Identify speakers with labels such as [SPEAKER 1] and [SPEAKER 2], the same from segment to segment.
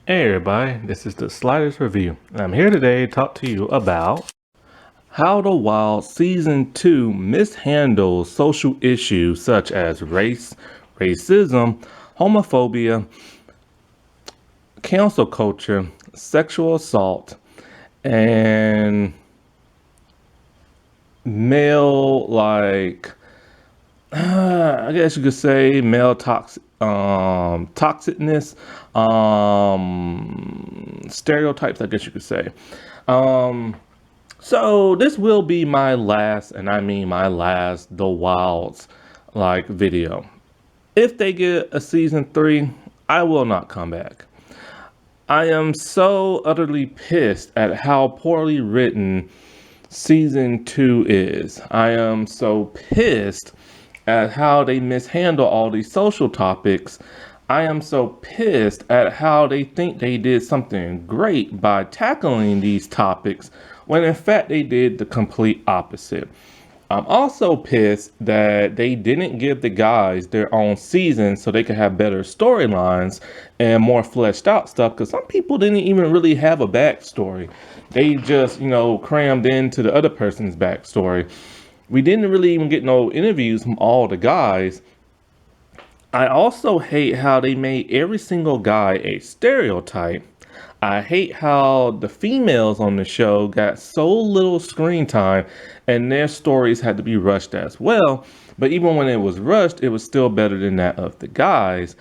[SPEAKER 1] Hey everybody, this is the Sliders Review, and I'm here today to talk to you about how The Wild Season 2 mishandles social issues such as race, racism, homophobia, cancel culture, sexual assault, and male, I guess you could say male toxicness, stereotypes, I guess you could say. Um, So this will be my last, and I mean my last, The Wilds video. If they get a season 3, I will not come back. I am so utterly pissed at how poorly written season 2 is. I am so pissed at how they mishandle all these social topics. I am so pissed at how they think they did something great by tackling these topics when in fact they did the complete opposite. I'm also pissed that they didn't give the guys their own season so they could have better storylines and more fleshed out stuff, because some people didn't even really have a backstory. They just, crammed into the other person's backstory. We didn't really even get no interviews from all the guys. I also hate how they made every single guy a stereotype. I hate how the females on the show got so little screen time and their stories had to be rushed as well. But even when it was rushed, it was still better than that of the guys.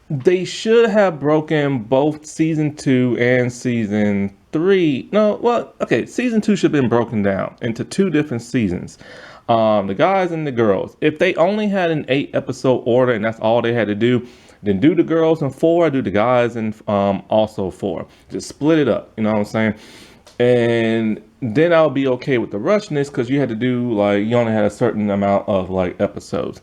[SPEAKER 1] They should have broken both season 2 and season 3. No, well, okay, season 2 should have been broken down into 2 different seasons. The guys and the girls. If they only had an 8 episode order and that's all they had to do, then do the girls in 4, do the guys in also 4. Just split it up, you know what I'm saying? And then I'll be okay with the rushness, because you had to do you only had a certain amount of episodes.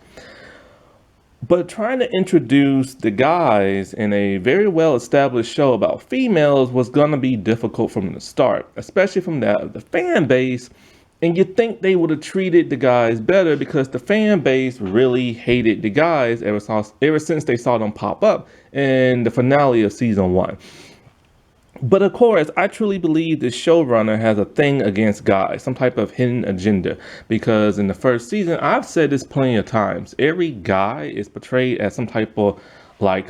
[SPEAKER 1] But trying to introduce the guys in a very well established show about females was going to be difficult from the start, especially from that of the fan base. And you'd think they would have treated the guys better, because the fan base really hated the guys ever since they saw them pop up in the finale of season 1. But of course, I truly believe the showrunner has a thing against guys, some type of hidden agenda. Because in the first season, I've said this plenty of times, every guy is portrayed as some type of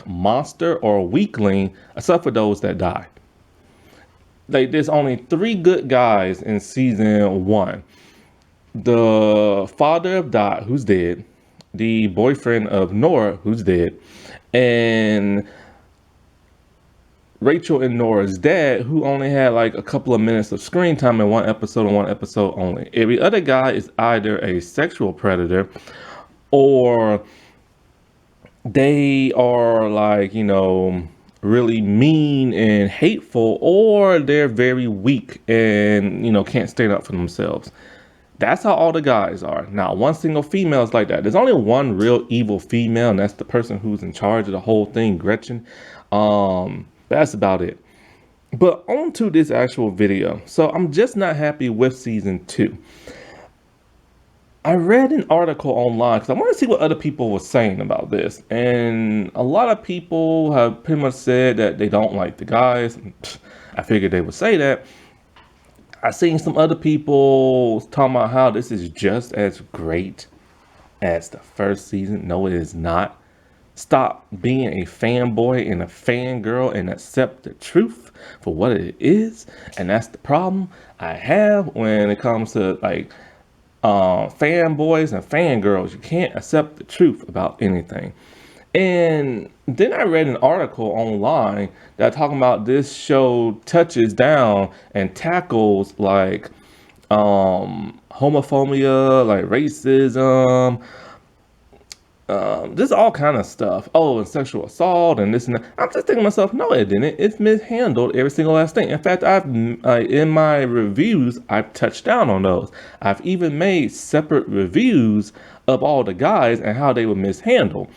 [SPEAKER 1] monster or weakling, except for those that die. There's only 3 good guys in season 1. The father of Dot, who's dead, the boyfriend of Nora, who's dead, and Rachel and Nora's dad, who only had a couple of minutes of screen time in 1 episode and 1 episode only. Every other guy is either a sexual predator, or they are really mean and hateful, or they're very weak and can't stand up for themselves. That's how all the guys are. Not one single female is like that. There's only one real evil female, and that's the person who's in charge of the whole thing, Gretchen. That's about it. But on to this actual video. So I'm just not happy with season 2. I read an article online because I want to see what other people were saying about this. And a lot of people have pretty much said that they don't like the guys. I figured they would say that. I've seen some other people talking about how this is just as great as the first season. No, it is not. Stop being a fanboy and a fangirl and accept the truth for what it is. And that's the problem I have when it comes to fanboys and fangirls. You can't accept the truth about anything. And then I read an article online that talking about this show touches down and tackles homophobia, racism, this all kind of stuff. Oh, and sexual assault and this and that. I'm just thinking to myself, no, it didn't. It's mishandled every single last thing. In fact, I've in my reviews, I've touched down on those. I've even made separate reviews of all the guys and how they were mishandled.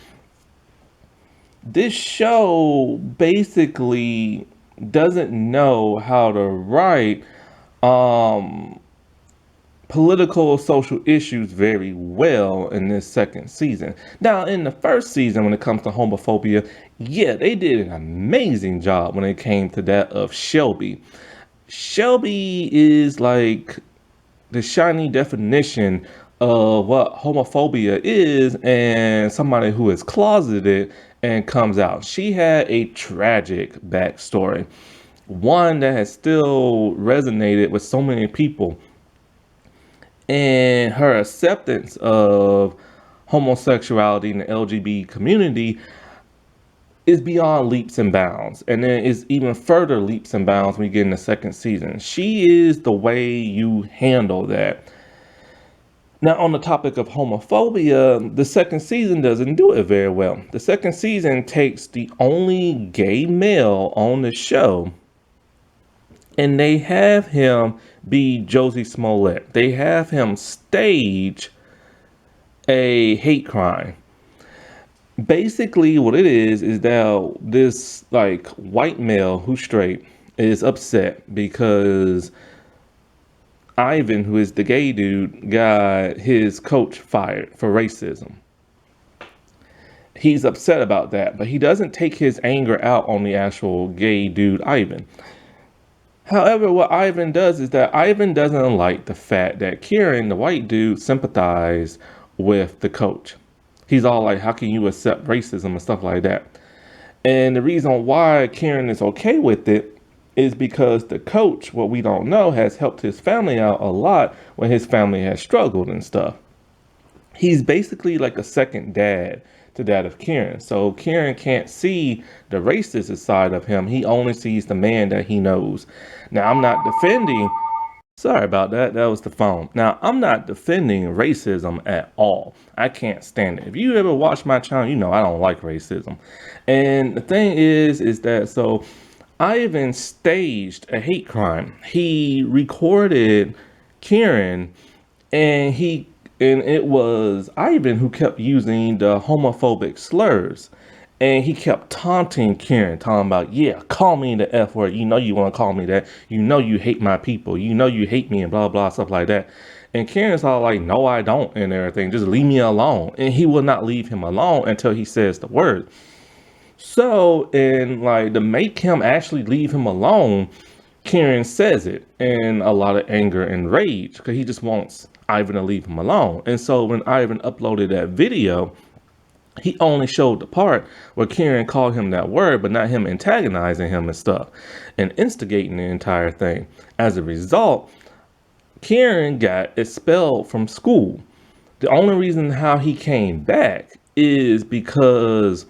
[SPEAKER 1] This show basically doesn't know how to write political social issues very well in this second season. Now, in the first season, when it comes to homophobia, yeah, they did an amazing job when it came to that of Shelby. Shelby is like the shiny definition of what homophobia is, and somebody who is closeted and comes out. She had a tragic backstory, one that has still resonated with so many people, and her acceptance of homosexuality in the LGBT community is beyond leaps and bounds. And then it's even further leaps and bounds when we get in the second season. She is the way you handle that. Now, on the topic of homophobia, the second season doesn't do it very well. The second season takes the only gay male on the show and they have him be Josie Smollett. They have him stage a hate crime. Basically, what it is that this like white male who's straight is upset because Ivan, who is the gay dude, got his coach fired for racism. He's upset about that, but he doesn't take his anger out on the actual gay dude, Ivan. However, what Ivan does is that Ivan doesn't like the fact that Kieran, the white dude, sympathized with the coach. He's all like, how can you accept racism and stuff like that? And the reason why Kieran is okay with it is because the coach, what we don't know, has helped his family out a lot when his family has struggled and stuff. He's basically like a second dad to that of Kieran. So Kieran can't see the racist side of him. He only sees the man that he knows. Now, I'm not defending, sorry about that, that was the phone. Now, I'm not defending racism at all. I can't stand it. If you ever watch my channel, you know I don't like racism. And the thing is that, so Ivan staged a hate crime. He recorded Kieran and it was Ivan who kept using the homophobic slurs. And he kept taunting Kieran, talking about, yeah, call me the F word. You know you want to call me that. You know you hate my people. You know you hate me and blah, blah, stuff like that. And Kieran's all like, no, I don't, and everything. Just leave me alone. And he will not leave him alone until he says the word. So, and like to make him actually leave him alone, Kieran says it in a lot of anger and rage because he just wants Ivan to leave him alone. And so when Ivan uploaded that video, he only showed the part where Kieran called him that word, but not him antagonizing him and stuff and instigating the entire thing. As a result, Kieran got expelled from school. The only reason how he came back is because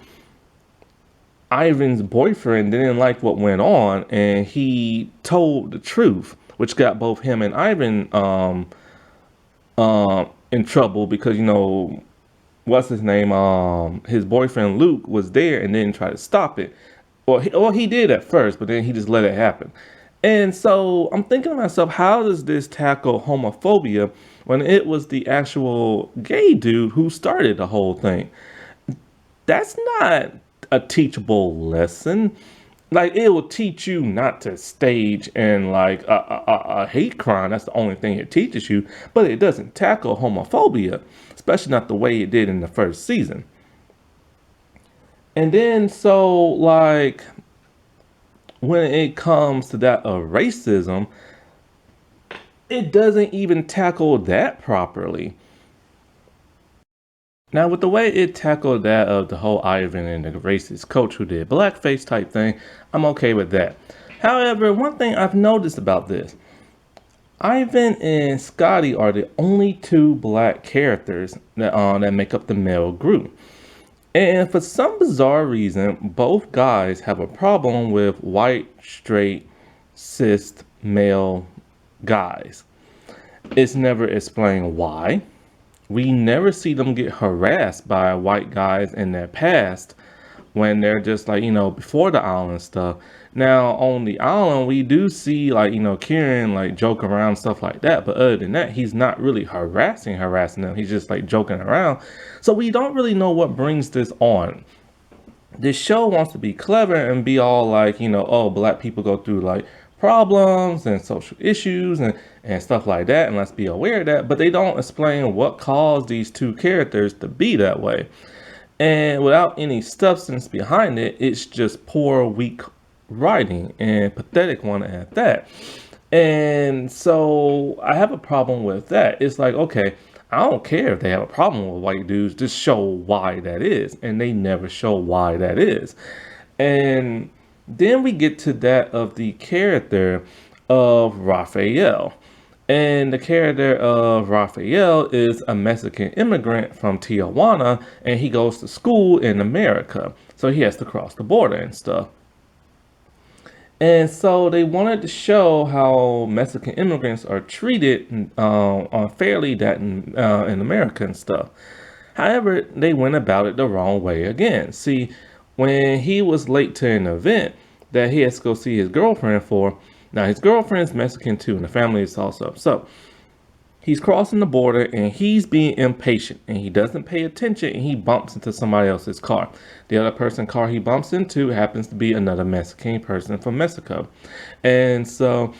[SPEAKER 1] Ivan's boyfriend didn't like what went on and he told the truth, which got both him and Ivan in trouble because, you know, what's his name? His boyfriend Luke was there and didn't try to stop it. Well, he did at first, but then he just let it happen. And so I'm thinking to myself, how does this tackle homophobia when it was the actual gay dude who started the whole thing? That's not a teachable lesson. Like, it will teach you not to stage and like a hate crime. That's the only thing it teaches you, but it doesn't tackle homophobia, especially not the way it did in the first season. And then, so like, when it comes to that of racism, it doesn't even tackle that properly. Now, with the way it tackled that of the whole Ivan and the racist coach who did blackface type thing, I'm okay with that. However, one thing I've noticed about this, Ivan and Scotty are the only two black characters that make up the male group. And for some bizarre reason, both guys have a problem with white, straight, cis male guys. It's never explained why. We never see them get harassed by white guys in their past when they're just like, you know, before the island stuff. Now, on the island, we do see like, you know, Kieran like joke around, stuff like that. But other than that, he's not really harassing them. He's just like joking around. So we don't really know what brings this on. This show wants to be clever and be all like, you know, oh, black people go through like problems and social issues and stuff like that, and let's be aware of that, but they don't explain what caused these two characters to be that way. And without any substance behind it, it's just poor, weak writing, and pathetic one at that. And so I have a problem with that. It's like, okay, I don't care if they have a problem with white dudes, just show why that is. And they never show why that is. And then we get to that of the character of Raphael. And the character of Raphael is a Mexican immigrant from Tijuana, and he goes to school in America. So he has to cross the border and stuff. And so they wanted to show how Mexican immigrants are treated unfairly that in America and stuff. However, they went about it the wrong way again. See, when he was late to an event that he has to go see his girlfriend for, now his girlfriend's Mexican too, and the family is also. So he's crossing the border and he's being impatient and he doesn't pay attention and he bumps into somebody else's car. The other person's car he bumps into happens to be another Mexican person from Mexico. And so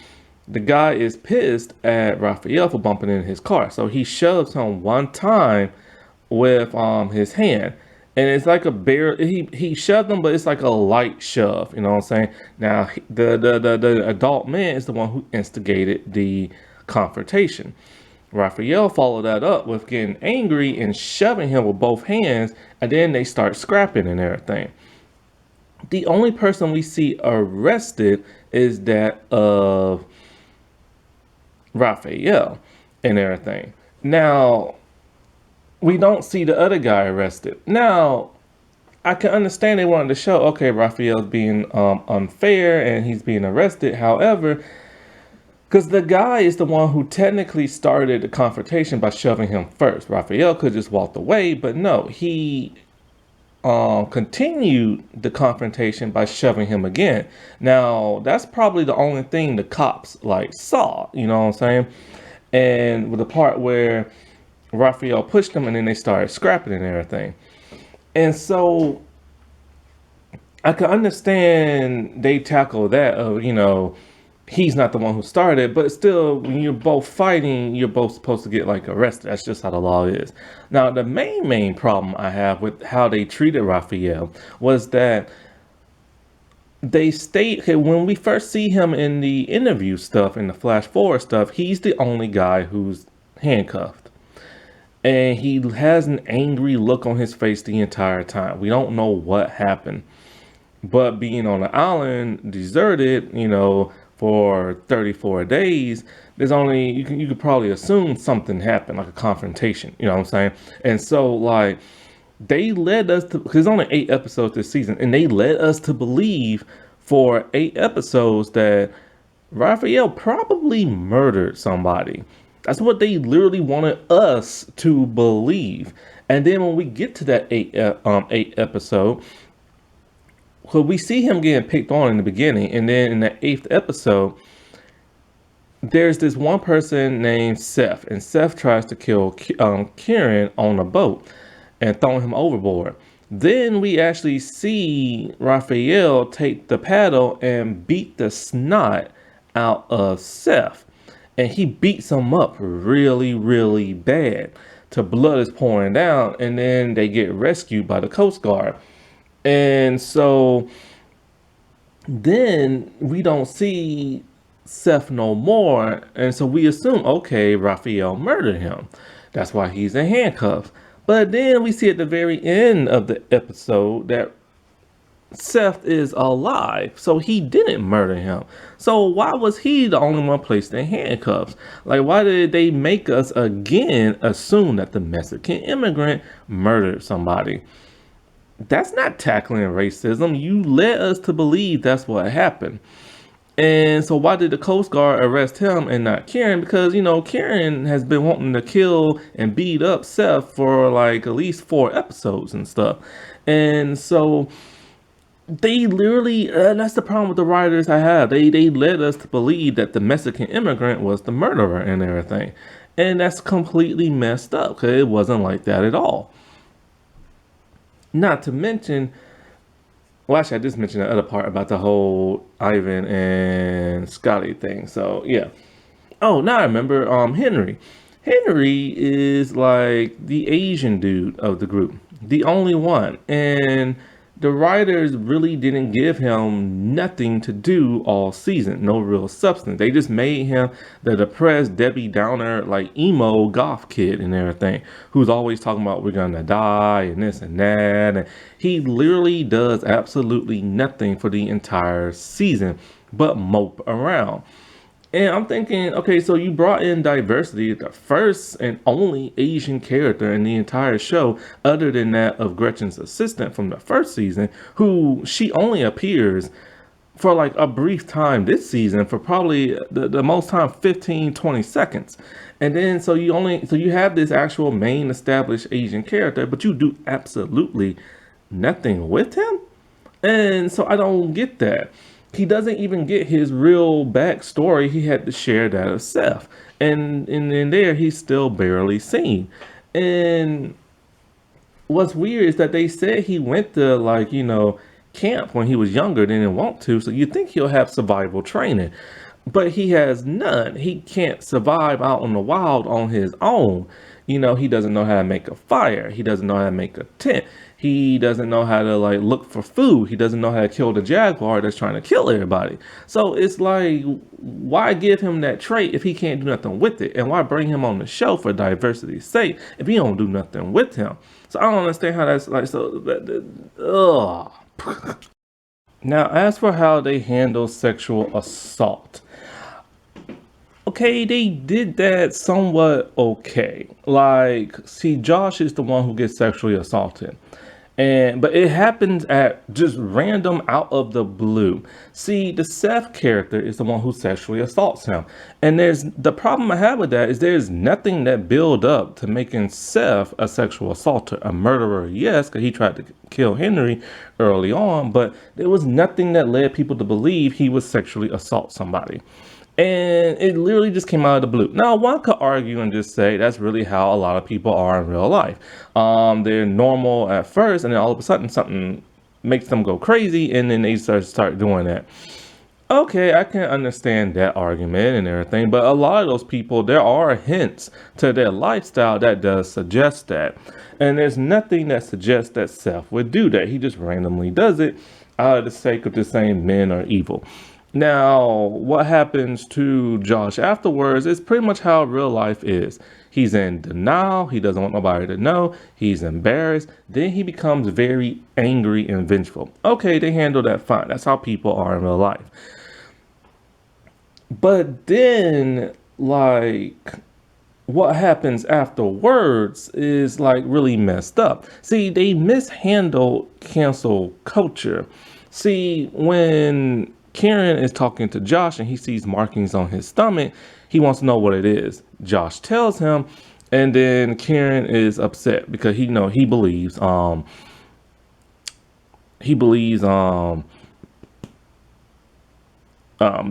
[SPEAKER 1] the guy is pissed at Raphael for bumping into his car. So he shoves him one time with his hand. And it's like a bear. He shoved him, but it's like a light shove. You know what I'm saying? Now the adult man is the one who instigated the confrontation. Raphael followed that up with getting angry and shoving him with both hands, and then they start scrapping and everything. The only person we see arrested is that of Raphael and everything. Now, we don't see the other guy arrested. Now, I can understand they wanted to show, okay, Raphael's being unfair and he's being arrested. However, because the guy is the one who technically started the confrontation by shoving him first. Raphael could just walked away, but no, he continued the confrontation by shoving him again. Now, that's probably the only thing the cops like saw, you know what I'm saying? And with the part where Raphael pushed him and then they started scrapping and everything. And so I can understand they tackle that of, you know, he's not the one who started, but still, when you're both fighting, you're both supposed to get like arrested. That's just how the law is. Now, the main problem I have with how they treated Raphael was that they state, okay, when we first see him in the interview stuff, in the flash forward stuff, he's the only guy who's handcuffed. And he has an angry look on his face the entire time. We don't know what happened. But being on the island, deserted, you know, for 34 days, there's only, you could probably assume something happened, like a confrontation, you know what I'm saying? And so, like, they led us to, because there's only 8 episodes this season, and they led us to believe for 8 episodes that Raphael probably murdered somebody. That's what they literally wanted us to believe. And then when we get to that 8 episode, so we see him getting picked on in the beginning, and then in the 8th episode, there's this one person named Seth, and Seth tries to kill Kieran on a boat and throw him overboard. Then we actually see Raphael take the paddle and beat the snot out of Seth, and he beats him up really, really bad. The blood is pouring down, and then they get rescued by the Coast Guard. And so then we don't see Seth no more. And so we assume, okay, Raphael murdered him. That's why he's in handcuffs. But then we see at the very end of the episode that Seth is alive. So he didn't murder him. So why was he the only one placed in handcuffs? Like, why did they make us again assume that the Mexican immigrant murdered somebody? That's not tackling racism. You led us to believe that's what happened. And so why did the Coast Guard arrest him and not Kieran? Because, you know, Kieran has been wanting to kill and beat up Seth for like at least 4 episodes and stuff. And so they literally, that's the problem with the writers I have. They led us to believe that the Mexican immigrant was the murderer and everything. And that's completely messed up because it wasn't like that at all. Not to mention, Well, actually, I just mentioned the other part about the whole Ivan and Scotty thing. So yeah. Oh, now I remember. Henry. Henry is like the Asian dude of the group, the only one, and the writers really didn't give him nothing to do all season. No real substance. They just made him the depressed Debbie Downer, like emo goth kid and everything, who's always talking about we're gonna die and this and that. And he literally does absolutely nothing for the entire season but mope around. And I'm thinking, okay, so you brought in diversity, the first and only Asian character in the entire show, other than that of Gretchen's assistant from the first season, who she only appears for like a brief time this season, for probably the most time 15, 20 seconds. And then so you have this actual main established Asian character, but you do absolutely nothing with him. And so I don't get that. He doesn't even get his real backstory. He had to share that of Seth. And in there, he's still barely seen. And what's weird is that they said he went to, like, camp when he was younger, didn't want to. So you think he'll have survival training. But he has none. He can't survive out in the wild on his own. He doesn't know how to make a fire. He doesn't know how to make a tent. He doesn't know how to like look for food. He doesn't know how to kill the jaguar that's trying to kill everybody. So it's like, why give him that trait if he can't do nothing with it? And why bring him on the show for diversity's sake if he don't do nothing with him? So I don't understand how that's like so. Ugh. Now, as for how they handle sexual assault. Okay, they did that somewhat okay. Like, see, Josh is the one who gets sexually assaulted. But it happens at just random out of the blue. See, the Seth character is the one who sexually assaults him. And there's the problem I have with that is there's nothing that build up to making Seth a sexual assaulter, a murderer, yes, because he tried to kill Henry early on, but there was nothing that led people to believe he would sexually assault somebody. And it literally just came out of the blue. Now, one could argue and just say that's really how a lot of people are in real life. They're normal at first, and then all of a sudden something makes them go crazy, and then they start doing that. Okay, I can understand that argument and everything, but a lot of those people, there are hints to their lifestyle that does suggest that. And there's nothing that suggests that Seth would do that. He just randomly does it out of the sake of just saying men are evil. Now, what happens to Josh afterwards is pretty much how real life is. He's in denial. He doesn't want nobody to know. He's embarrassed. Then he becomes very angry and vengeful. Okay, they handle that fine. That's how people are in real life. But then, like, what happens afterwards is like really messed up. See, they mishandle cancel culture. See, when Kieran is talking to Josh and he sees markings on his stomach, he wants to know what it is. Josh tells him, and then Kieran is upset because he believes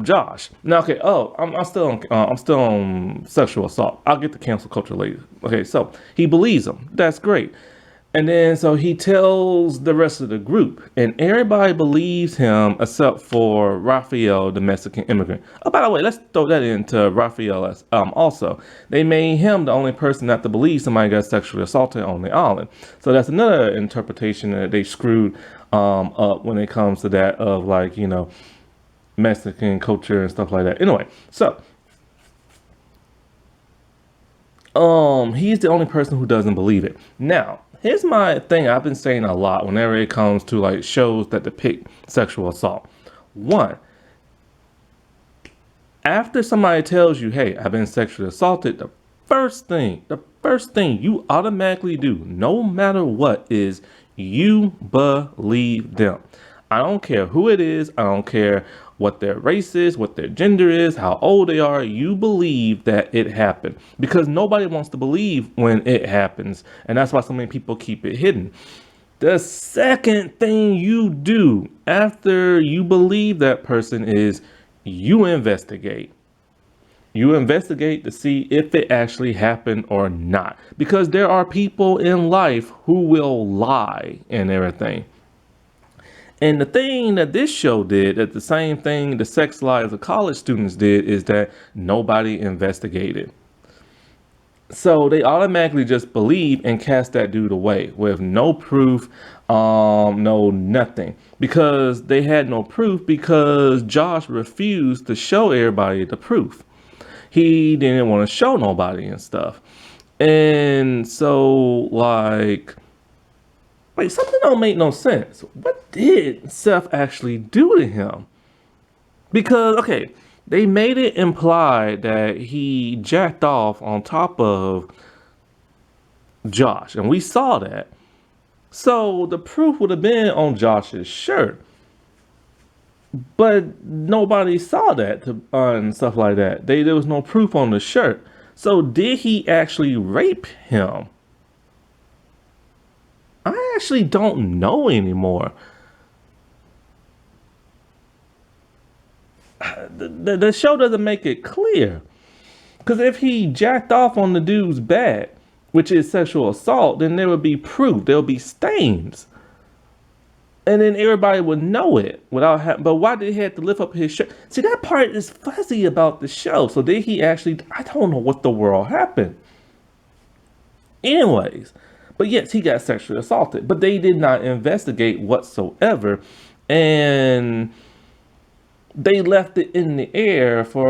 [SPEAKER 1] Josh. Now, okay. Oh, I'm still on sexual assault. I'll get to cancel culture later. Okay, so he believes him. That's great. And then so he tells the rest of the group, and everybody believes him except for Raphael, the Mexican immigrant. Oh, by the way, let's throw that into Raphael as also. They made him the only person not to believe somebody got sexually assaulted on the island. So that's another interpretation that they screwed up when it comes to that of like, Mexican culture and stuff like that. Anyway, so he's the only person who doesn't believe it. Now, here's my thing I've been saying a lot whenever it comes to like shows that depict sexual assault. One, after somebody tells you, hey, I've been sexually assaulted, the first thing you automatically do, no matter what, is you believe them. I don't care who it is. I don't care what their race is, what their gender is, how old they are. You believe that it happened because nobody wants to believe when it happens. And that's why so many people keep it hidden. The second thing you do after you believe that person is you investigate. You investigate to see if it actually happened or not. Because there are people in life who will lie and everything. And the thing that this show did, that the same thing the sex lives of college students did, is that nobody investigated. So they automatically just believe and cast that dude away with no proof, no nothing, because they had no proof because Josh refused to show everybody the proof. He didn't want to show nobody and stuff. And so like something don't make no sense. What did Seth actually do to him? Because, okay, they made it implied that he jacked off on top of Josh, and we saw that. So the proof would have been on Josh's shirt, but nobody saw that and stuff like that. There was no proof on the shirt. So did he actually rape him? I actually don't know anymore. The show doesn't make it clear. Because if he jacked off on the dude's back, which is sexual assault, then there would be proof. There would be stains. And then everybody would know it without but why did he have to lift up his shirt? See, that part is fuzzy about the show. So did he actually, I don't know what the world happened. Anyways, but yes, he got sexually assaulted, but they did not investigate whatsoever. And they left it in the air for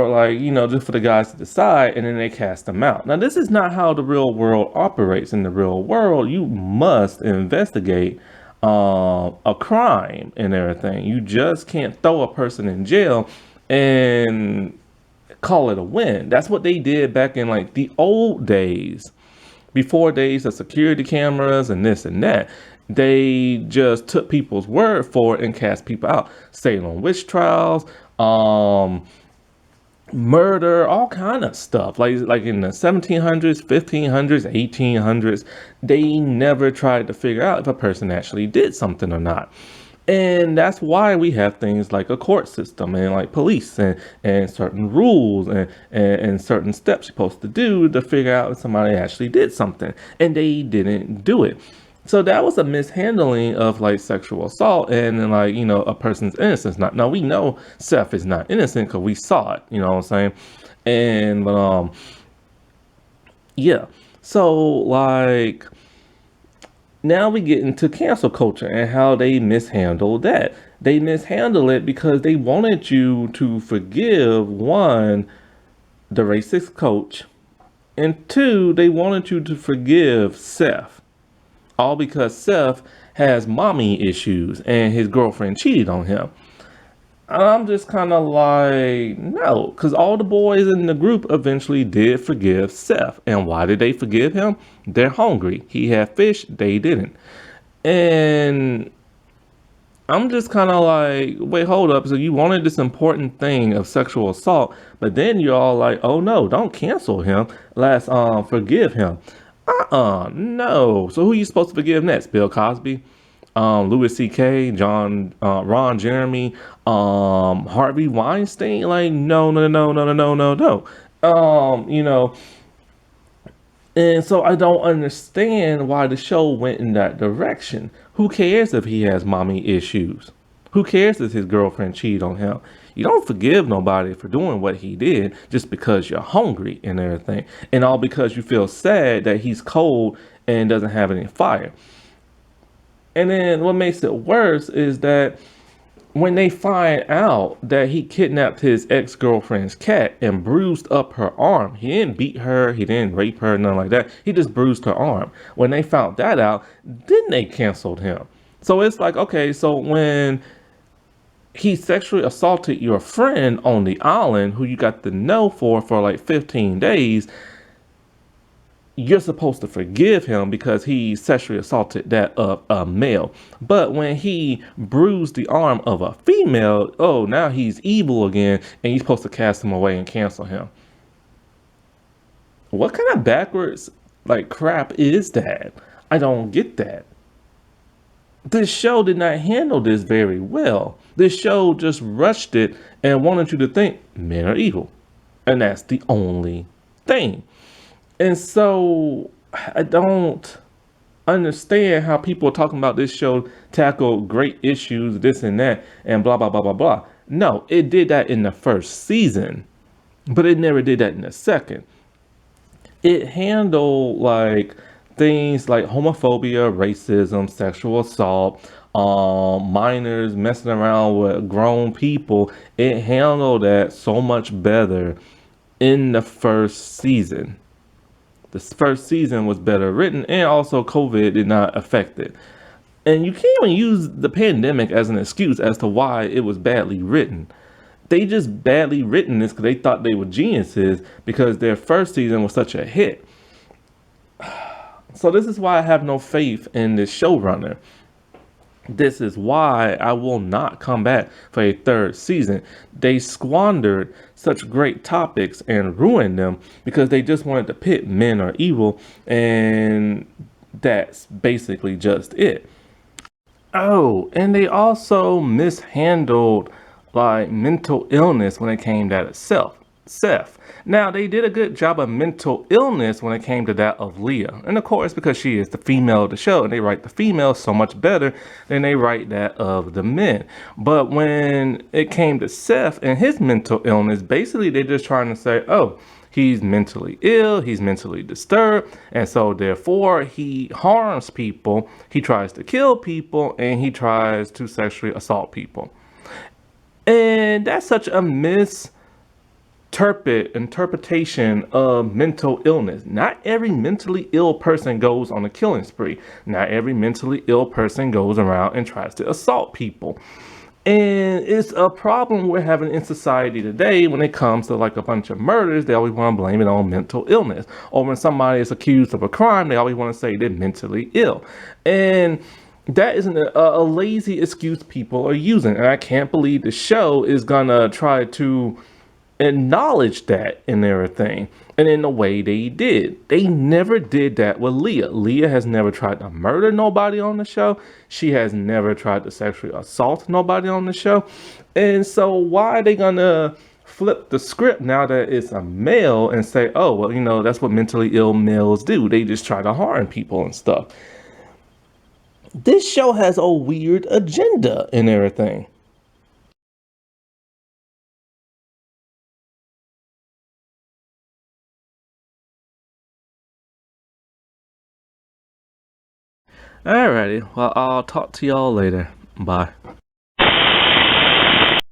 [SPEAKER 1] just for the guys to decide, and then they cast them out. Now, this is not how the real world operates. In the real world, you must investigate a crime and everything. You just can't throw a person in jail and call it a win. That's what they did back in like the old days, before days of security cameras and this and that. They just took people's word for it and cast people out. Salem witch trials, murder, all kind of stuff. Like in the 1700s, 1500s, 1800s, they never tried to figure out if a person actually did something or not. And that's why we have things like a court system and like police and certain rules and certain steps you're supposed to do to figure out if somebody actually did something. And they didn't do it. So that was a mishandling of like sexual assault and then a person's innocence. Now we know Seth is not innocent because we saw it, you know what I'm saying? And, yeah. So now we get into cancel culture and how they mishandle that. They mishandle it because they wanted you to forgive, one, the racist coach, and two, they wanted you to forgive Seth. All because Seth has mommy issues and his girlfriend cheated on him. I'm just kind of like, no, because all the boys in the group eventually did forgive Seth. And why did they forgive him? They're hungry. He had fish, they didn't. And I'm just kind of like, wait, hold up. So you wanted this important thing of sexual assault, but then you're all like, oh no, don't cancel him. Let's forgive him. No. So who are you supposed to forgive next? Bill Cosby, Louis C.K., Ron Jeremy, Harvey Weinstein? Like, no. And so I don't understand why the show went in that direction. Who cares if he has mommy issues? Who cares if his girlfriend cheated on him? You don't forgive nobody for doing what he did just because you're hungry and everything. And all because you feel sad that he's cold and doesn't have any fire. And then what makes it worse is that when they find out that he kidnapped his ex-girlfriend's cat and bruised up her arm, he didn't beat her, he didn't rape her, nothing like that. He just bruised her arm. When they found that out, then they canceled him. So it's like, okay, so when he sexually assaulted your friend on the island who you got to know for like 15 days, you're supposed to forgive him because he sexually assaulted that of a male. But when he bruised the arm of a female, oh, now he's evil again, and you're supposed to cast him away and cancel him. What kind of backwards crap is that? I don't get that. This show did not handle this very well. This show just rushed it and wanted you to think men are evil. And that's the only thing. And so I don't understand how people are talking about this show tackled great issues, this and that, and blah blah blah blah blah. No, it did that in the first season, but it never did that in the second. It handled like things like homophobia, racism, sexual assault, minors messing around with grown people. It handled that so much better in the first season. The first season was better written, and also COVID did not affect it. And you can't even use the pandemic as an excuse as to why it was badly written. They just badly written this because they thought they were geniuses because their first season was such a hit. So this is why I have no faith in this showrunner. This is why I will not come back for a third season. They squandered such great topics and ruined them because they just wanted to pit men are evil, and that's basically just it. Oh, and they also mishandled like mental illness when it came to that itself. Seth. Now they did a good job of mental illness when it came to that of Leah. And of course, because she is the female of the show, and they write the female so much better than they write that of the men. But when it came to Seth and his mental illness, basically they're just trying to say, oh, he's mentally ill, he's mentally disturbed, and so therefore he harms people, he tries to kill people, and he tries to sexually assault people. And that's such a interpretation of mental illness. Not every mentally ill person goes on a killing spree. Not every mentally ill person goes around and tries to assault people. And it's a problem we're having in society today when it comes to like a bunch of murders. They always want to blame it on mental illness. Or when somebody is accused of a crime, they always want to say they're mentally ill. And that isn't a lazy excuse people are using. And I can't believe the show is gonna try to acknowledge that in everything. And in the way they did. They never did that with Leah. Leah has never tried to murder nobody on the show. She has never tried to sexually assault nobody on the show. And so why are they gonna flip the script now that it's a male and say, oh, well, you know, that's what mentally ill males do. They just try to harm people and stuff. This show has a weird agenda and everything. Alrighty, well, I'll talk to y'all later. Bye.